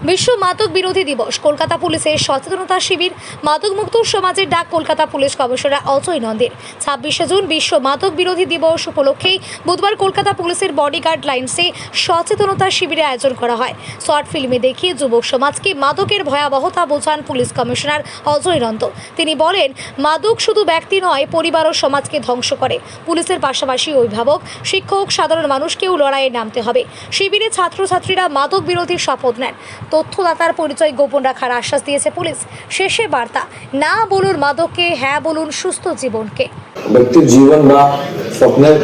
বিশ্ব মাদক বিরোধী দিবস, কলকাতা পুলিশের সচেতনতা শিবির, মাদক মুক্ত সমাজের ডাক কলকাতা পুলিশ কমিশনার অজয় নন্দের। 26শে জুন বিশ্ব মাদক বিরোধী দিবস উপলক্ষে বুধবার কলকাতা পুলিশের বডিগার্ড লাইন্সে সচেতনতা শিবিরের আয়োজন করা হয়। শর্ট ফিল্মে দেখিয়ে যুবক সমাজকে মাদকের ভয়াবহতা বোঝান পুলিশ কমিশনার অজয় নন্দ। তিনি বলেন, মাদক শুধু ব্যক্তি নয়, পরিবার ও সমাজকে ধ্বংস করে। পুলিশের পাশাপাশি অভিভাবক, শিক্ষক, সাধারণ মানুষকেও লড়াইয়ে নামতে হবে। শিবিরে ছাত্রছাত্রীরা মাদক বিরোধী শপথ নেন। তথ্যদাতার পরিচয় গোপন রাখার আশ্বাস দিয়েছে পুলিশ। শেষে বার্তা, না বলুন মাদককে, হ্যাঁ বলুন সুস্থ জীবনকে। ব্যক্তির জীবন বা স্বপ্নের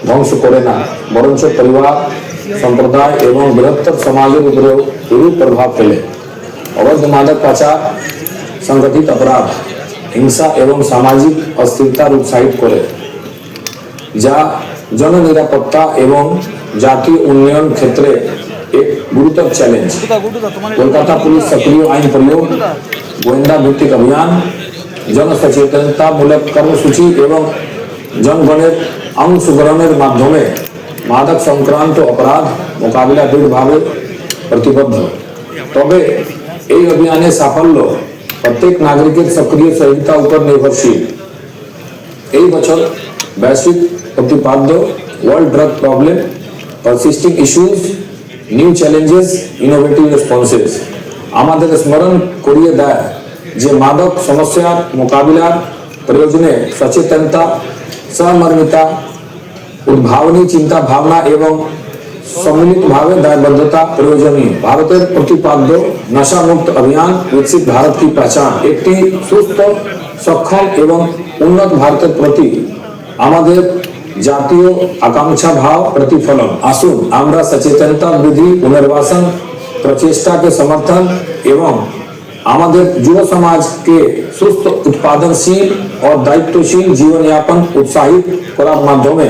ধ্বংস করে না, বরঞ্চ পরিবার, সম্প্রদায় এবং বৃহত্তর সমাজের উপরেও এরূপ প্রভাব ফেলে। অবৈধ মাদক পাচার সংগঠিত অপরাধ, হিংসা এবং সামাজিক অস্থিরতার উৎসাহিত করে, যা জননিরাপত্তা এবং জাতীয় উন্নয়ন ক্ষেত্রে एक गुरुतर चैलेंज। कोलकाता पुलिस सक्रिय आईन प्रयोग, गोयंदा भित्तिक अभियान, जन सचेतनता मूलक कर्मसूची एवं जनगणेर अंशग्रहणेर माध्यमे मादक संक्रांत अपराध मोकाबिला दृढ़भावे प्रतिबद्ध। तबे এই অভিযানের সাফল্য প্রত্যেক নাগরিকের সক্রিয় সহযোগিতা উপর নির্ভরশীল। এই বছর বৈশ্বিক প্রতিপাদ্য world drug problem, persisting issues, new challenges, innovative responses আমাদের স্মরণ করিয়ে দেয় যে মাদক সমস্যার মোকাবিলার প্রয়োজনে সচেতনতা, সমর্মিতা, উদ্ভাবনী চিন্তা ভাবনা এবং সম্মিলিতভাবে দায়বদ্ধতা প্রয়োজনীয়। ভারতের প্রতিপাদ্য নশা মুক্ত অভিযান বিকশিত ভারত কি পহচান, একটি সুস্থ, সক্ষম এবং উন্নত ভারতের প্রতি আমাদের জাতীয় আকাঙ্ক্ষা ভাব প্রতিফলন। আসুন আমরা সচেতনতা বৃদ্ধি, পুনর্বাসন প্রচেষ্টাকে সমর্থন এবং আমাদের যুব সমাজকে সুস্থ, উৎপাদনশীল ও দায়িত্বশীল জীবনযাপন উৎসাহিত করার মাধ্যমে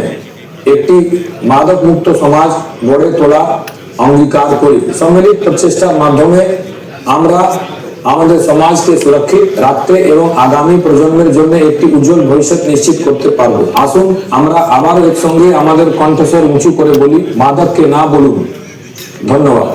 একটি মাদক মুক্ত সমাজ গড়ে তোলা অঙ্গীকার করি। সম্মিলিত প্রচেষ্টার মাধ্যমে আমরা আমাদের সমাজকে সুরক্ষিত রাখতে এবং আগামী প্রজন্মের জন্য একটি উজ্জ্বল ভবিষ্যৎ নিশ্চিত করতে পারবো। আসুন আমরা আবার একসঙ্গে আমাদের কণ্ঠস্বর উঁচু করে বলি, মাদককে না বলুন। ধন্যবাদ।